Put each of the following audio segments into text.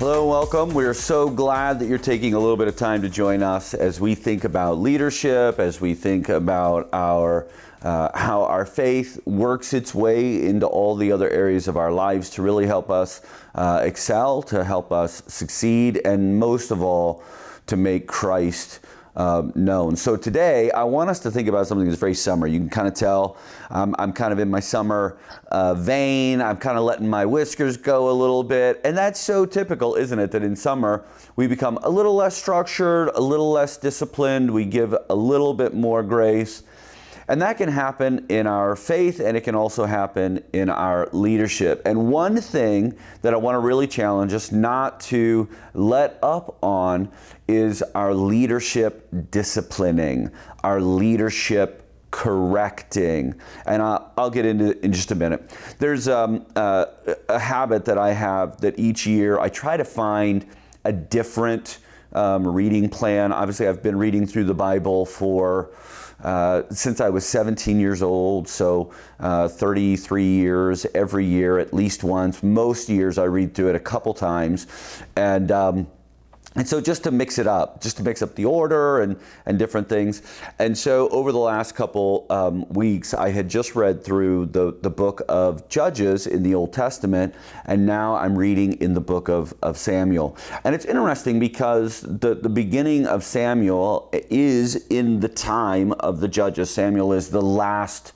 Hello and welcome. We are so glad that you're taking a little bit of time to join us as we think about leadership, as we think about how our faith works its way into all the other areas of our lives to really help us excel, to help us succeed, and most of all, to make Christ known. So today, I want us to think about something that's very summer. You can kind of tell I'm kind of in my summer vein. I'm kind of letting my whiskers go a little bit. And that's so typical, isn't it? That in summer, we become a little less structured, a little less disciplined. We give a little bit more grace. And that can happen in our faith, and it can also happen in our leadership. And one thing that I want to really challenge us not to let up on is our leadership disciplining, our leadership correcting. And I'll get into it in just a minute. There's a habit that I have that each year I try to find a different reading plan. Obviously, I've been reading through the Bible since I was 17 years old, so 33 years every year, at least once. Most years I read through it a couple times, and so just to mix it up, just to mix up the order and different things. And so over the last couple weeks, I had just read through the book of Judges in the Old Testament, and now I'm reading in the book of Samuel. And it's interesting because the beginning of Samuel is in the time of the Judges. Samuel is the last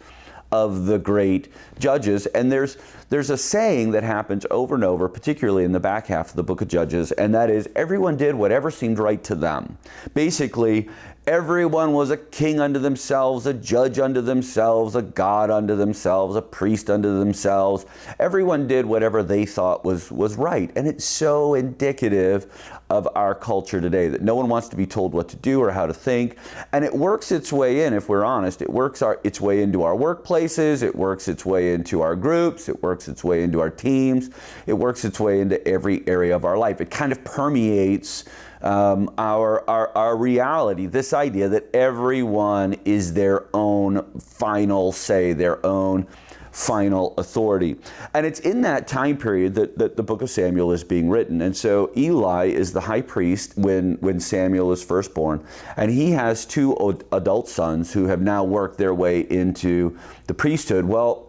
of the great judges, and there's a saying that happens over and over, particularly in the back half of the book of Judges, and that is everyone did whatever seemed right to them. Basically, everyone was a king unto themselves, a judge unto themselves, a god unto themselves, a priest unto themselves. Everyone did whatever they thought was right. And it's so indicative of our culture today that no one wants to be told what to do or how to think. And it works its way in, if we're honest. It works its way into our workplaces. It works its way into our groups. It works its way into our teams. It works its way into every area of our life. It kind of permeates our reality, this idea that everyone is their own final say, their own final authority. And it's in that time period that the book of Samuel is being written. And so Eli is the high priest when Samuel is first born. And he has two adult sons who have now worked their way into the priesthood. Well,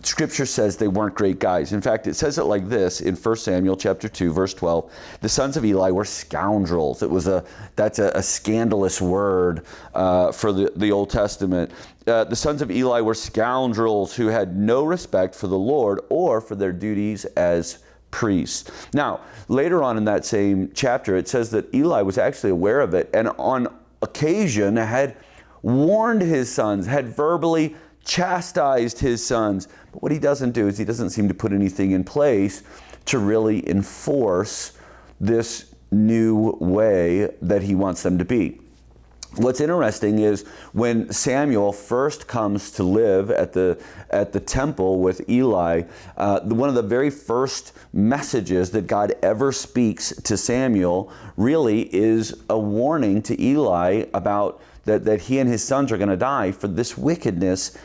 Scripture says they weren't great guys. In fact, it says it like this in 1 Samuel chapter 2, verse 12. The sons of Eli were scoundrels. That's a scandalous word for the Old Testament. The sons of Eli were scoundrels who had no respect for the Lord or for their duties as priests. Now, later on in that same chapter, it says that Eli was actually aware of it and on occasion had warned his sons, had verbally chastised his sons. But what he doesn't do is he doesn't seem to put anything in place to really enforce this new way that he wants them to be. What's interesting is when Samuel first comes to live at the temple with Eli, one of the very first messages that God ever speaks to Samuel really is a warning to Eli about that he and his sons are going to die for this wickedness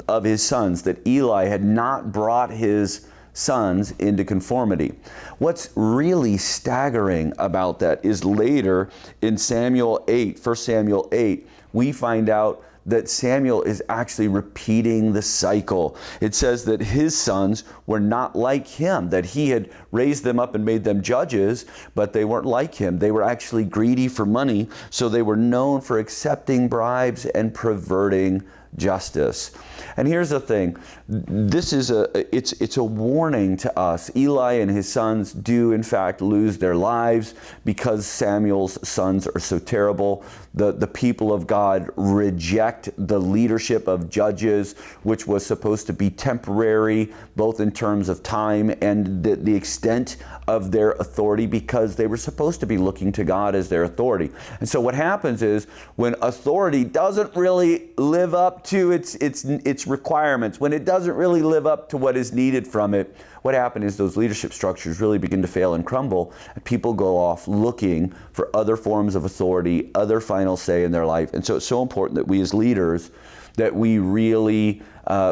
of his sons, that Eli had not brought his sons into conformity. What's really staggering about that is later in 1 Samuel 8, we find out that Samuel is actually repeating the cycle. It says that his sons were not like him, that he had raised them up and made them judges, but they weren't like him. They were actually greedy for money, so they were known for accepting bribes and perverting justice. And here's the thing, it's a warning to us. Eli and his sons do in fact lose their lives because Samuel's sons are so terrible. The people of God reject the leadership of judges, which was supposed to be temporary, both in terms of time and the extent of their authority, because they were supposed to be looking to God as their authority. And so what happens is when authority doesn't really live up to its requirements, when it doesn't really live up to what is needed from it, what happens is those leadership structures really begin to fail and crumble, and people go off looking for other forms of authority, other final say in their life. And so it's so important that we as leaders that we really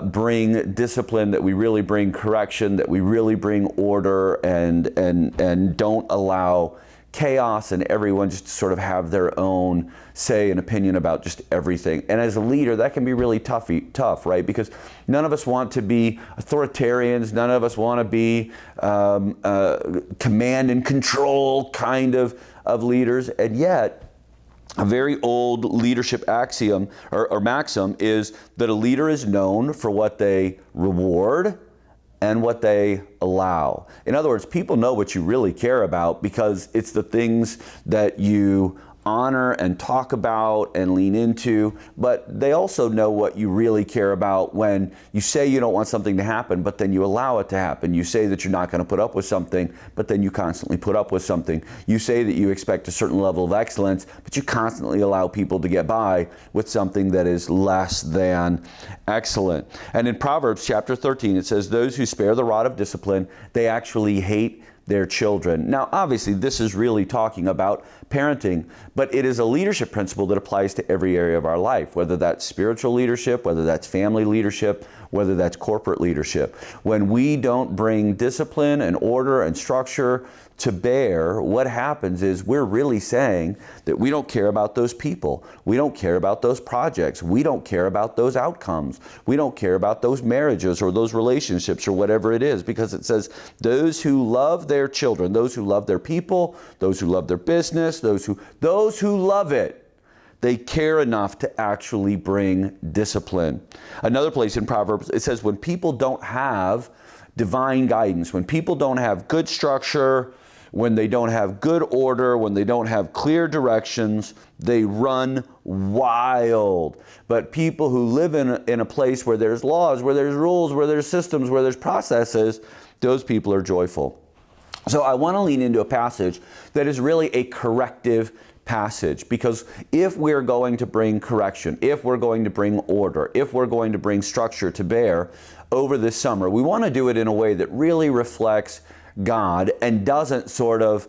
bring discipline, that we really bring correction, that we really bring order, and don't allow chaos and everyone just to sort of have their own say and opinion about just everything. And as a leader, that can be really tough, right? Because none of us want to be authoritarians. None of us want to be command and control kind of leaders. And yet, a very old leadership axiom or maxim is that a leader is known for what they reward and what they allow. In other words, people know what you really care about because it's the things that you honor and talk about and lean into, but they also know what you really care about when you say you don't want something to happen, but then you allow it to happen. You say that you're not going to put up with something, but then you constantly put up with something. You say that you expect a certain level of excellence, but you constantly allow people to get by with something that is less than excellent. And in Proverbs chapter 13, it says, those who spare the rod of discipline, they actually hate their children. Now, obviously, this is really talking about parenting, but it is a leadership principle that applies to every area of our life, whether that's spiritual leadership, whether that's family leadership, whether that's corporate leadership. When we don't bring discipline and order and structure to bear, what happens is we're really saying that we don't care about those people. We don't care about those projects. We don't care about those outcomes. We don't care about those marriages or those relationships or whatever it is, because it says those who love their children, those who love their people, those who love their business, those who love it, they care enough to actually bring discipline. Another place in Proverbs, it says when people don't have divine guidance, when people don't have good structure, when they don't have good order, when they don't have clear directions, they run wild. But people who live in a place where there's laws, where there's rules, where there's systems, where there's processes, those people are joyful. So I want to lean into a passage that is really a corrective passage, because if we're going to bring correction, if we're going to bring order, if we're going to bring structure to bear over this summer, we want to do it in a way that really reflects God and doesn't sort of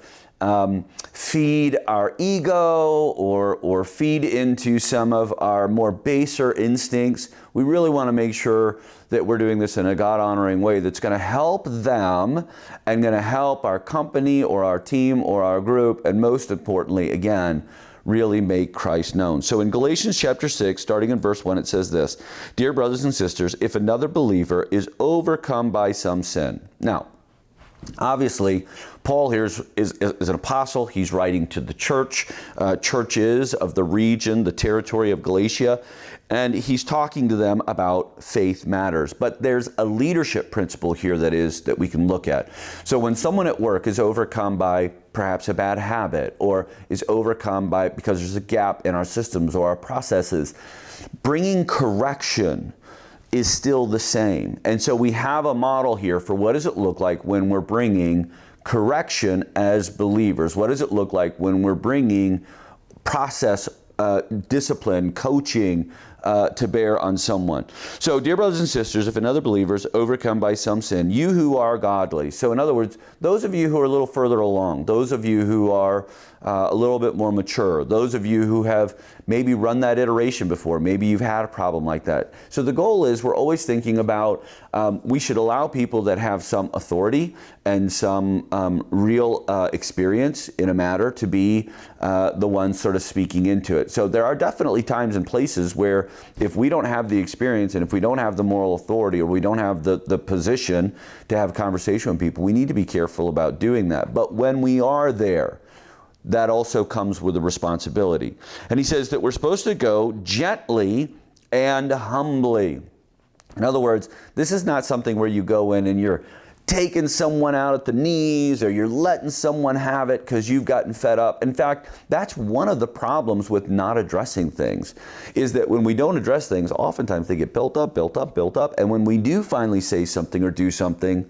feed our ego or feed into some of our more baser instincts. We really want to make sure that we're doing this in a God-honoring way that's going to help them and going to help our company or our team or our group, and most importantly, again, really make Christ known. So in Galatians chapter 6, starting in verse 1, it says this: Dear brothers and sisters, if another believer is overcome by some sin. Now, obviously, Paul here is an apostle. He's writing to the churches of the region, the territory of Galatia, and he's talking to them about faith matters. But there's a leadership principle here that we can look at. So when someone at work is overcome by perhaps a bad habit, or is overcome by because there's a gap in our systems or our processes, bringing correction is still the same. And so we have a model here for what does it look like when we're bringing correction as believers? What does it look like when we're bringing process, discipline, coaching to bear on someone? So, dear brothers and sisters, if another believer is overcome by some sin, you who are godly. So in other words, those of you who are a little further along, those of you who are a little bit more mature, those of you who have maybe run that iteration before, maybe you've had a problem like that. So the goal is we're always thinking about we should allow people that have some authority and some real experience in a matter to be the ones sort of speaking into it. So there are definitely times and places where if we don't have the experience and if we don't have the moral authority or we don't have the position to have a conversation with people, we need to be careful about doing that. But when we are there, that also comes with a responsibility. And he says that we're supposed to go gently and humbly. In other words, this is not something where you go in and you're taking someone out at the knees or you're letting someone have it because you've gotten fed up. In fact, that's one of the problems with not addressing things, is that when we don't address things, oftentimes they get built up. And when we do finally say something or do something,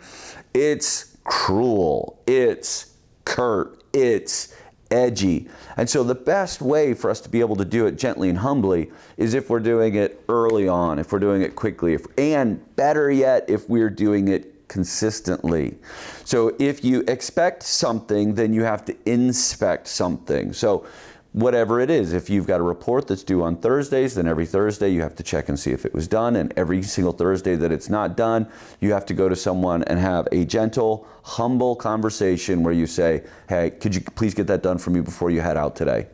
it's cruel, it's curt, it's edgy. And so the best way for us to be able to do it gently and humbly is if we're doing it early on, if we're doing it quickly, and better yet, if we're doing it consistently. So if you expect something, then you have to inspect something. So whatever it is. If you've got a report that's due on Thursdays, then every Thursday you have to check and see if it was done. And every single Thursday that it's not done, you have to go to someone and have a gentle, humble conversation where you say, hey, could you please get that done for me before you head out today?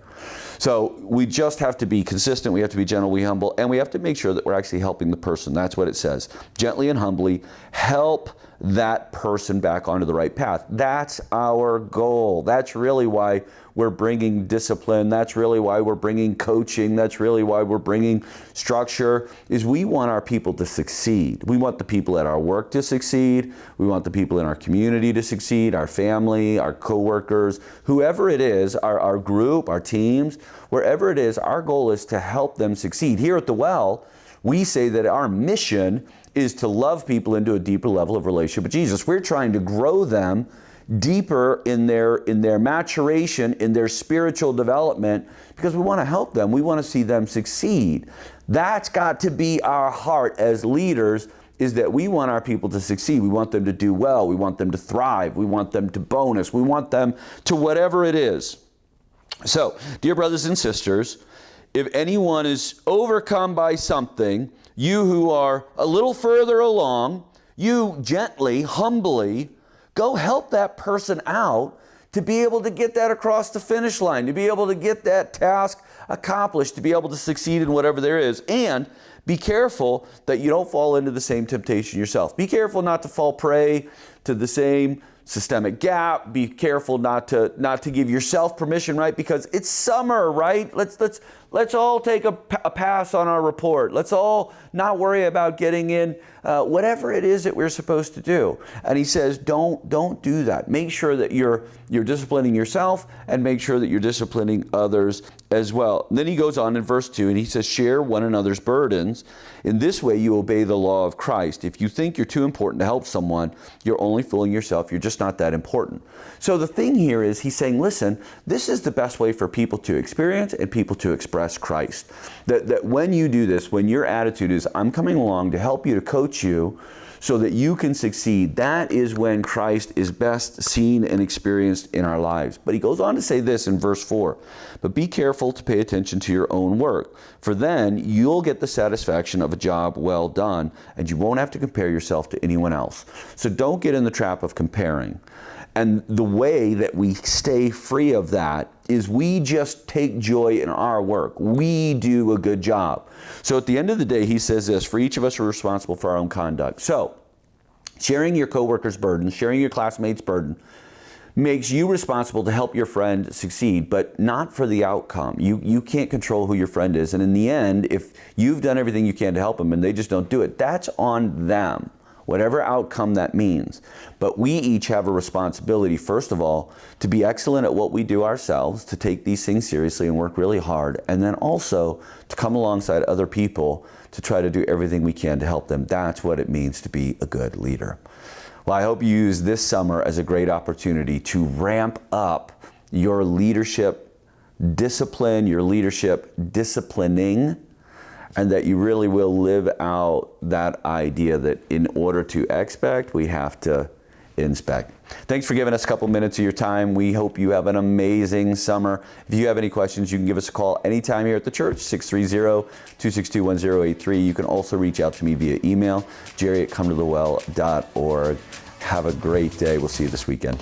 So we just have to be consistent, we have to be gentle, we humble, and we have to make sure that we're actually helping the person. That's what it says. Gently and humbly help that person back onto the right path. That's our goal. That's really why we're bringing discipline. That's really why we're bringing coaching. That's really why we're bringing structure, is we want our people to succeed. We want the people at our work to succeed. We want the people in our community to succeed, our family, our coworkers, whoever it is, our group, our teams, wherever it is, our goal is to help them succeed. Here at The Well, we say that our mission is to love people into a deeper level of relationship with Jesus. We're trying to grow them deeper in their maturation, in their spiritual development, because we want to help them. We want to see them succeed. That's got to be our heart as leaders, is that we want our people to succeed. We want them to do well. We want them to thrive. We want them to bonus. We want them to whatever it is. So, dear brothers and sisters, if anyone is overcome by something, you who are a little further along, you gently, humbly, go help that person out to be able to get that across the finish line, to be able to get that task accomplished, to be able to succeed in whatever there is. And be careful that you don't fall into the same temptation yourself. Be careful not to fall prey to the same systemic gap. Be careful not to give yourself permission, right? Because it's summer, right? Let's all take a pass on our report. Let's all not worry about getting in whatever it is that we're supposed to do. And he says, don't do that. Make sure that you're disciplining yourself, and make sure that you're disciplining others as well. And then he goes on in verse 2 and he says, share one another's burdens. In this way you obey the law of Christ. If you think you're too important to help someone, you're only fooling yourself. You're just not that important. So the thing here is, he's saying, listen, this is the best way for people to experience and people to express Christ. That when you do this, when your attitude is, I'm coming along to help you, to coach you, so that you can succeed, that is when Christ is best seen and experienced in our lives. But he goes on to say this in verse 4, but be careful to pay attention to your own work, for then you'll get the satisfaction of a job well done, and you won't have to compare yourself to anyone else. So don't get in the trap of comparing. And the way that we stay free of that is we just take joy in our work. We do a good job. So at the end of the day, he says this, for each of us are responsible for our own conduct. So sharing your coworker's burden, sharing your classmate's burden, makes you responsible to help your friend succeed, but not for the outcome. You can't control who your friend is. And in the end, if you've done everything you can to help them and they just don't do it, that's on them, whatever outcome that means. But we each have a responsibility, first of all, to be excellent at what we do ourselves, to take these things seriously and work really hard, and then also to come alongside other people to try to do everything we can to help them. That's what it means to be a good leader. Well, I hope you use this summer as a great opportunity to ramp up your leadership discipline, your leadership disciplining, and that you really will live out that idea that in order to expect, we have to inspect. Thanks for giving us a couple minutes of your time. We hope you have an amazing summer. If you have any questions, you can give us a call anytime here at the church, 630-262-1083. You can also reach out to me via email, jerry@cometothewell.org. Have a great day. We'll see you this weekend.